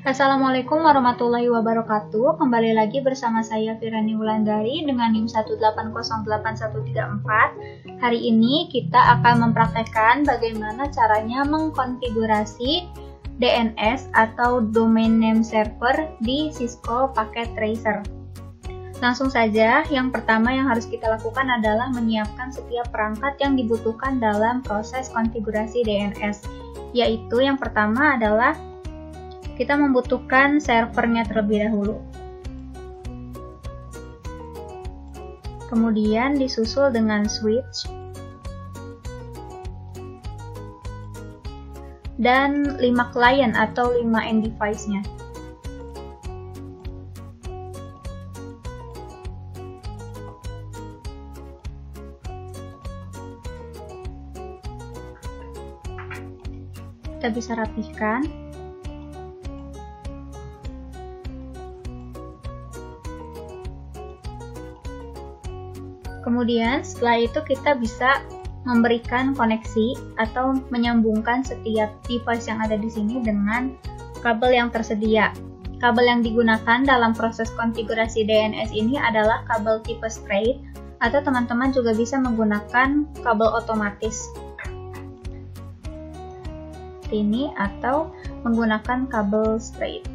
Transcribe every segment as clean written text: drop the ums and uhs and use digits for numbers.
Assalamualaikum warahmatullahi wabarakatuh. Kembali lagi bersama saya Firani Wulandari dengan NIM 1808134. Hari ini kita akan mempraktekkan bagaimana caranya mengkonfigurasi DNS atau Domain Name Server di Cisco Packet Tracer. Langsung saja, yang pertama yang harus kita lakukan adalah menyiapkan setiap perangkat yang dibutuhkan dalam proses konfigurasi DNS. Yaitu yang pertama adalah kita membutuhkan servernya terlebih dahulu. Kemudian disusul dengan switch dan 5 client atau 5 end device-nya. Kita bisa rapihkan. Kemudian setelah itu kita bisa memberikan koneksi atau menyambungkan setiap device yang ada di sini dengan kabel yang tersedia. Kabel yang digunakan dalam proses konfigurasi DNS ini adalah kabel tipe straight, atau teman-teman juga bisa menggunakan kabel otomatis ini atau menggunakan kabel straight.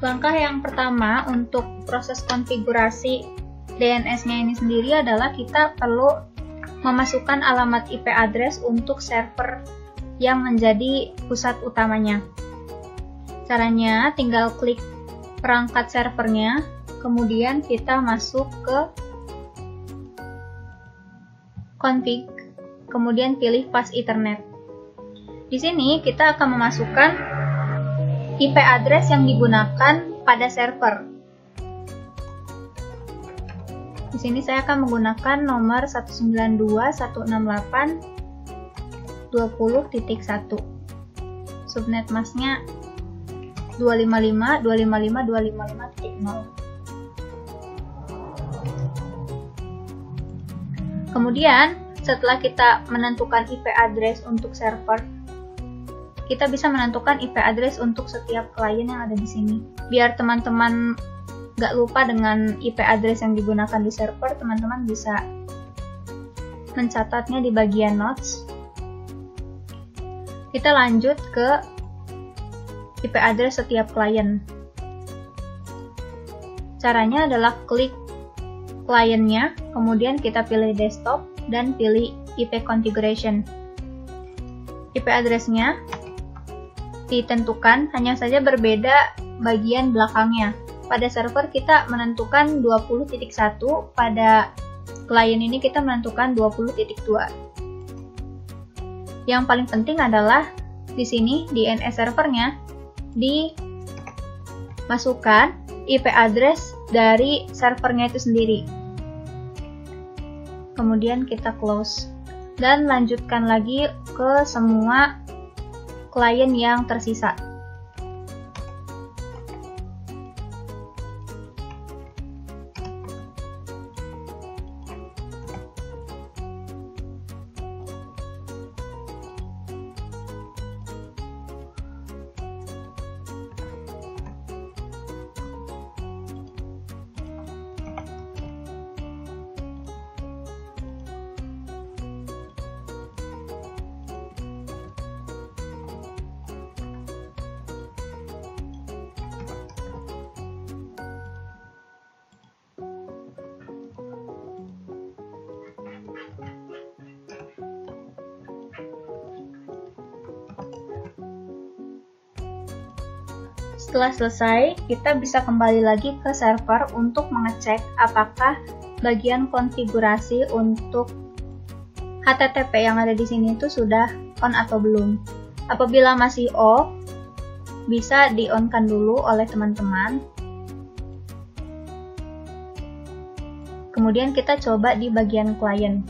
Langkah yang pertama untuk proses konfigurasi DNS-nya ini sendiri adalah kita perlu memasukkan alamat IP address untuk server yang menjadi pusat utamanya. Caranya tinggal klik perangkat servernya, kemudian kita masuk ke config, kemudian pilih path Ethernet. Di sini kita akan memasukkan IP address yang digunakan pada server. Di sini saya akan menggunakan nomor 192.168.20.1. Subnet masknya 255.255.255.0. Kemudian setelah kita menentukan IP address untuk server, kita bisa menentukan IP address untuk setiap klien yang ada di sini. Biar teman-teman nggak lupa dengan IP address yang digunakan di server, teman-teman bisa mencatatnya di bagian notes. Kita lanjut ke IP address setiap klien. Caranya adalah klik kliennya, kemudian kita pilih desktop dan pilih IP configuration. IP address-nya ditentukan, hanya saja berbeda bagian belakangnya. Pada server kita menentukan 20.1, pada klien ini kita menentukan 20.2. Yang paling penting adalah di sini di DNS servernya dimasukkan IP address dari servernya itu sendiri. Kemudian kita close dan lanjutkan lagi ke semua klien yang tersisa. Setelah selesai, kita bisa kembali lagi ke server untuk mengecek apakah bagian konfigurasi untuk HTTP yang ada di sini itu sudah on atau belum. Apabila masih off, bisa di-on-kan dulu oleh teman-teman. Kemudian kita coba di bagian klien.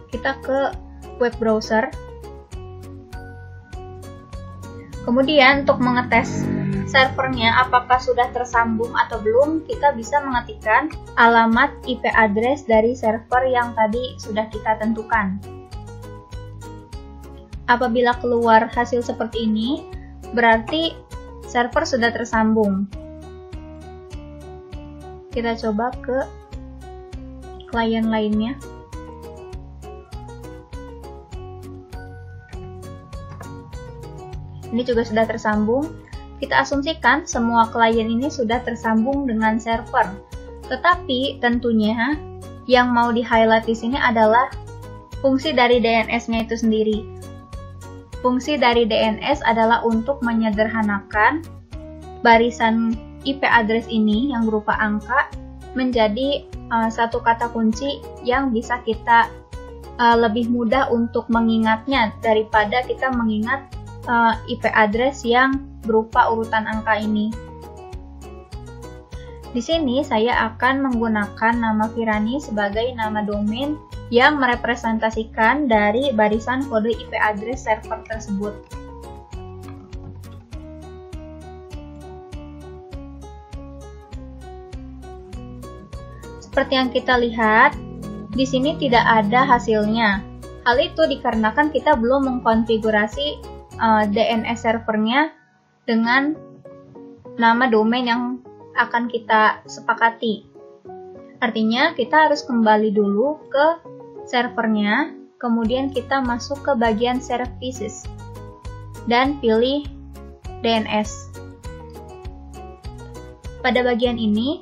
Kita ke web browser. Kemudian untuk mengetes servernya apakah sudah tersambung atau belum, kita bisa mengetikkan alamat IP address dari server yang tadi sudah kita tentukan. Apabila keluar hasil seperti ini, berarti server sudah tersambung. Kita coba ke klien lainnya. Ini juga sudah tersambung. Kita asumsikan semua klien ini sudah tersambung dengan server. Tetapi tentunya yang mau di-highlight di sini adalah fungsi dari DNS-nya itu sendiri. Fungsi dari DNS adalah untuk menyederhanakan barisan IP address ini yang berupa angka menjadi satu kata kunci yang bisa kita lebih mudah untuk mengingatnya daripada kita mengingat IP address yang berupa urutan angka ini. Di sini saya akan menggunakan nama Firani sebagai nama domain yang merepresentasikan dari barisan kode IP address server tersebut. Seperti yang kita lihat, di sini tidak ada hasilnya. Hal itu dikarenakan kita belum mengkonfigurasi DNS servernya dengan nama domain yang akan kita sepakati. Artinya kita harus kembali dulu ke servernya, kemudian kita masuk ke bagian services dan pilih DNS. Pada bagian ini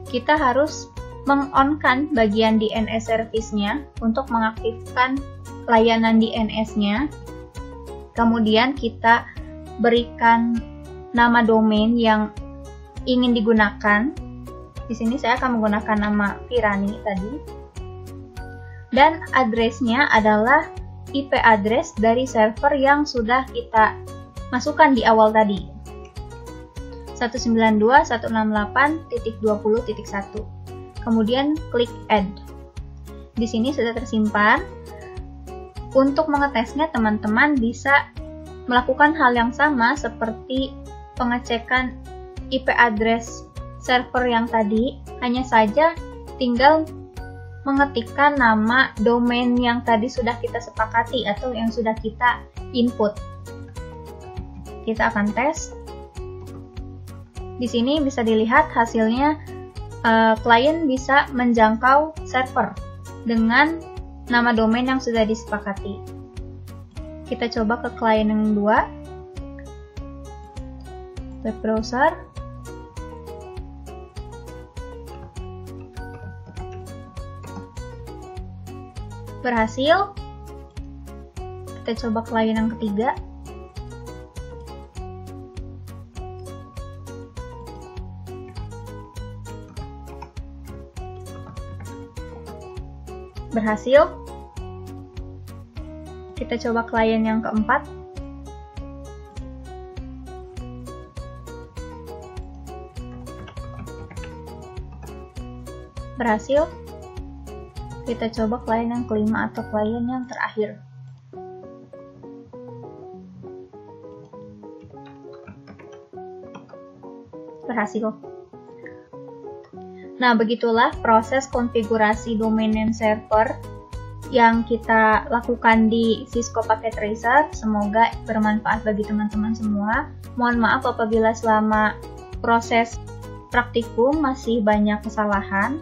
kita harus meng-on-kan bagian DNS service-nya untuk mengaktifkan layanan DNS-nya. Kemudian kita berikan nama domain yang ingin digunakan. Di sini saya akan menggunakan nama Firani tadi. Dan address-nya adalah IP address dari server yang sudah kita masukkan di awal tadi. 192.168.20.1. Kemudian klik add. Di sini sudah tersimpan. Untuk mengetesnya, teman-teman bisa melakukan hal yang sama seperti pengecekan IP address server yang tadi, hanya saja tinggal mengetikkan nama domain yang tadi sudah kita sepakati atau yang sudah kita input. Kita akan tes. Di sini bisa dilihat hasilnya, klien bisa menjangkau server dengan nama domain yang sudah disepakati. Kita coba ke klien yang kedua, web browser. Berhasil. Kita coba klien yang ketiga. Berhasil. Kita coba klien yang keempat. Berhasil. Kita coba klien yang kelima atau klien yang terakhir. Berhasil. Nah, begitulah proses konfigurasi domain name server yang kita lakukan di Cisco Packet Tracer. Semoga bermanfaat bagi teman-teman semua. Mohon maaf apabila selama proses praktikum masih banyak kesalahan.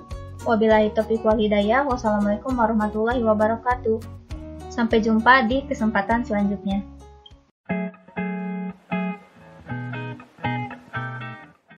Wabillahi taufiq wal hidayah. Wassalamualaikum warahmatullahi wabarakatuh. Sampai jumpa di kesempatan selanjutnya.